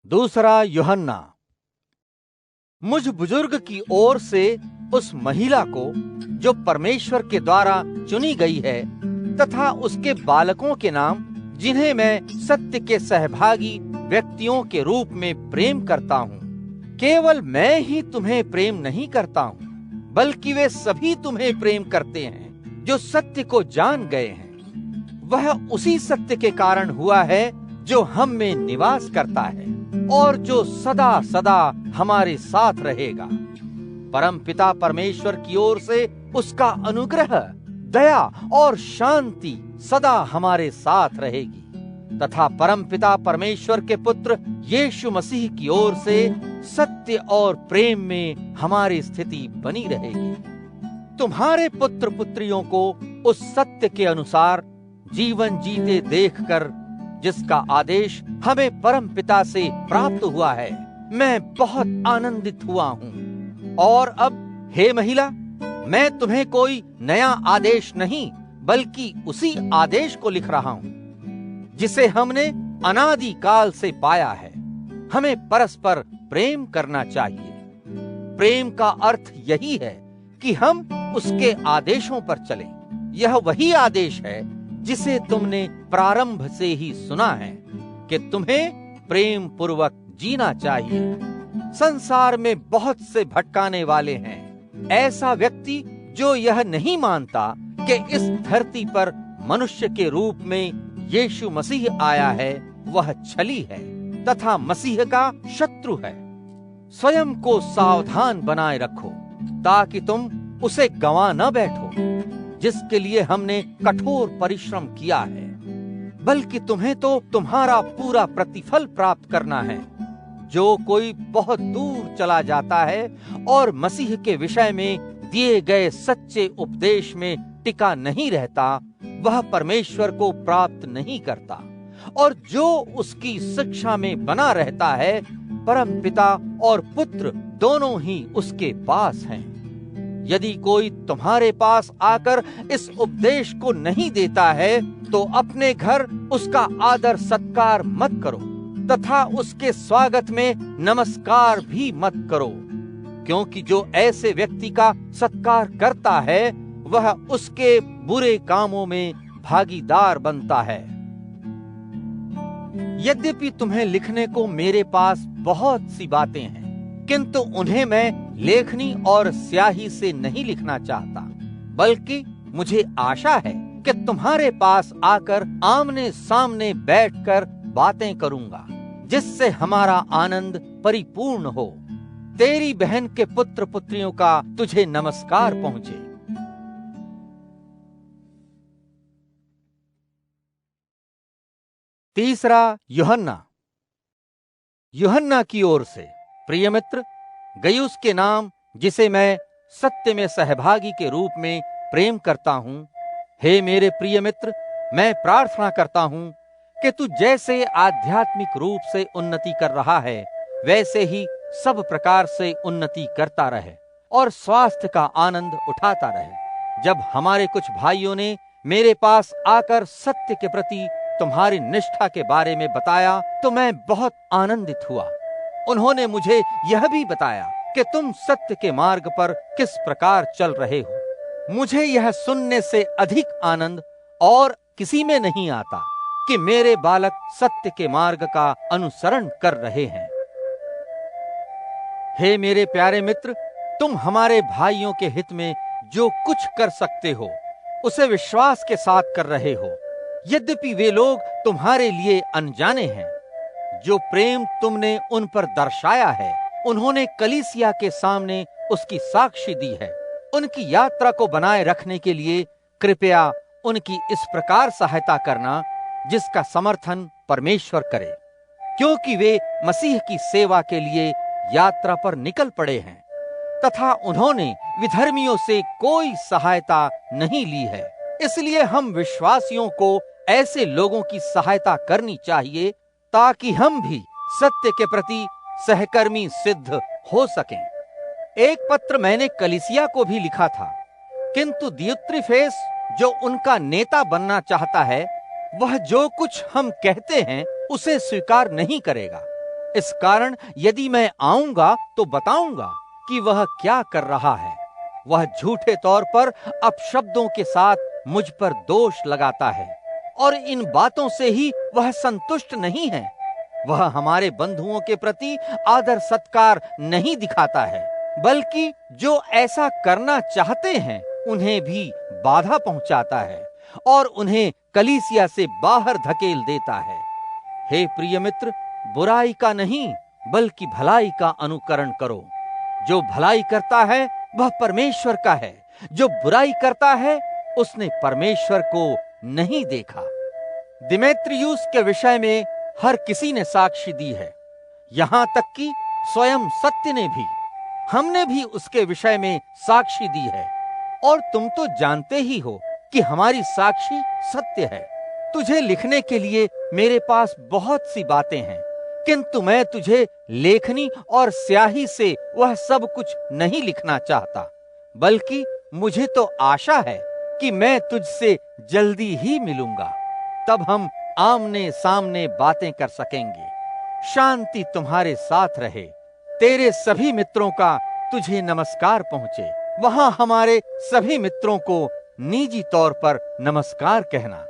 दूसरा यूहन्ना। मुझ बुजुर्ग की ओर से उस महिला को जो परमेश्वर के द्वारा चुनी गई है तथा उसके बालकों के नाम जिन्हें मैं सत्य के सहभागी व्यक्तियों के रूप में प्रेम करता हूँ। केवल मैं ही तुम्हें प्रेम नहीं करता हूँ, बल्कि वे सभी तुम्हें प्रेम करते हैं जो सत्य को जान गए हैं। वह उसी सत्य के कारण हुआ है जो हम में निवास करता है और जो सदा सदा हमारे साथ रहेगा। परमपिता परमेश्वर की ओर से उसका अनुग्रह, दया और शांति सदा हमारे साथ रहेगी तथा परमपिता परमेश्वर के पुत्र यीशु मसीह की ओर से सत्य और प्रेम में हमारी स्थिति बनी रहेगी। तुम्हारे पुत्र पुत्रियों को उस सत्य के अनुसार जीवन जीते देखकर, जिसका आदेश हमें परमपिता से प्राप्त हुआ है, मैं बहुत आनंदित हुआ हूँ। और अब हे महिला, मैं तुम्हें कोई नया आदेश नहीं बल्कि उसी आदेश को लिख रहा हूँ जिसे हमने अनादि काल से पाया है। हमें परस्पर प्रेम करना चाहिए। प्रेम का अर्थ यही है कि हम उसके आदेशों पर चलें। यह वही आदेश है जिसे तुमने प्रारंभ से ही सुना है कि तुम्हें प्रेम पूर्वक जीना चाहिए। संसार में बहुत से भटकाने वाले हैं। ऐसा व्यक्ति जो यह नहीं मानता कि इस धरती पर मनुष्य के रूप में यीशु मसीह आया है, वह छली है तथा मसीह का शत्रु है। स्वयं को सावधान बनाए रखो ताकि तुम उसे गंवा न बैठो जिसके लिए हमने कठोर परिश्रम किया है, बल्कि तुम्हें तो तुम्हारा पूरा प्रतिफल प्राप्त करना है। जो कोई बहुत दूर चला जाता है और मसीह के विषय में दिए गए सच्चे उपदेश में टिका नहीं रहता, वह परमेश्वर को प्राप्त नहीं करता। और जो उसकी शिक्षा में बना रहता है, परमपिता और पुत्र दोनों ही उसके पास हैं। यदि कोई तुम्हारे पास आकर इस उपदेश को नहीं देता है, तो अपने घर उसका आदर सत्कार मत करो तथा उसके स्वागत में नमस्कार भी मत करो, क्योंकि जो ऐसे व्यक्ति का सत्कार करता है, वह उसके बुरे कामों में भागीदार बनता है। यद्यपि तुम्हें लिखने को मेरे पास बहुत सी बातें हैं, किंतु उन्हें मैं लेखनी और स्याही से नहीं लिखना चाहता, बल्कि मुझे आशा है कि तुम्हारे पास आकर आमने सामने बैठकर बातें करूंगा, जिससे हमारा आनंद परिपूर्ण हो। तेरी बहन के पुत्र पुत्रियों का तुझे नमस्कार पहुंचे। तीसरा यूहन्ना। यूहन्ना की ओर से प्रिय मित्र गयुस के नाम, जिसे मैं सत्य में सहभागी के रूप में प्रेम करता हूँ। हे मेरे प्रिय मित्र, मैं प्रार्थना करता हूँ कि तू जैसे आध्यात्मिक रूप से उन्नति कर रहा है, वैसे ही सब प्रकार से उन्नति करता रहे और स्वास्थ्य का आनंद उठाता रहे। जब हमारे कुछ भाइयों ने मेरे पास आकर सत्य के प्रति तुम्हारी निष्ठा के बारे में बताया, तो मैं बहुत आनंदित हुआ। उन्होंने मुझे यह भी बताया कि तुम सत्य के मार्ग पर किस प्रकार चल रहे हो। मुझे यह सुनने से अधिक आनंद और किसी में नहीं आता कि मेरे बालक सत्य के मार्ग का अनुसरण कर रहे हैं। हे मेरे प्यारे मित्र, तुम हमारे भाइयों के हित में जो कुछ कर सकते हो, उसे विश्वास के साथ कर रहे हो। यद्यपि वे लोग तुम्हारे लिए अनजाने हैं, जो प्रेम तुमने उन पर दर्शाया है, उन्होंने कलीसिया के सामने उसकी साक्षी दी है। उनकी यात्रा को बनाए रखने के लिए कृपया उनकी इस प्रकार सहायता करना जिसका समर्थन परमेश्वर करे, क्योंकि वे मसीह की सेवा के लिए यात्रा पर निकल पड़े हैं तथा उन्होंने विधर्मियों से कोई सहायता नहीं ली है। इसलिए हम विश्वासियों को ऐसे लोगों की सहायता करनी चाहिए ताकि हम भी सत्य के प्रति सहकर्मी सिद्ध हो सकें। एक पत्र मैंने कलीसिया को भी लिखा था, किंतु दियुत्रिफेस जो उनका नेता बनना चाहता है, वह जो कुछ हम कहते हैं उसे स्वीकार नहीं करेगा। इस कारण यदि मैं आऊंगा तो बताऊंगा कि वह क्या कर रहा है। वह झूठे तौर पर अपशब्दों के साथ मुझ पर दोष लगाता है और इन बातों से ही वह संतुष्ट नहीं है। वह हमारे बंधुओं के प्रति आदर सत्कार नहीं दिखाता है, बल्कि जो ऐसा करना चाहते हैं उन्हें भी बाधा पहुंचाता है और उन्हें कलीसिया से बाहर धकेल देता है। हे प्रिय मित्र, बुराई का नहीं बल्कि भलाई का अनुकरण करो। जो भलाई करता है वह परमेश्वर का है, जो बुराई करता है उसने परमेश्वर को नहीं देखा। दिमेत्रियुस के विषय में हर किसी ने साक्षी दी है, यहां तक कि स्वयं सत्य ने भी। हमने भी उसके विषय में साक्षी दी है और तुम तो जानते ही हो कि हमारी साक्षी सत्य है। तुझे लिखने के लिए मेरे पास बहुत सी बातें हैं, किंतु मैं तुझे लेखनी और स्याही से वह सब कुछ नहीं लिखना चाहता, बल्कि मुझे तो आशा है कि मैं तुझसे जल्दी ही मिलूंगा। तब हम आमने सामने बातें कर सकेंगे। शांति तुम्हारे साथ रहे। तेरे सभी मित्रों का तुझे नमस्कार पहुंचे। वहां हमारे सभी मित्रों को निजी तौर पर नमस्कार कहना।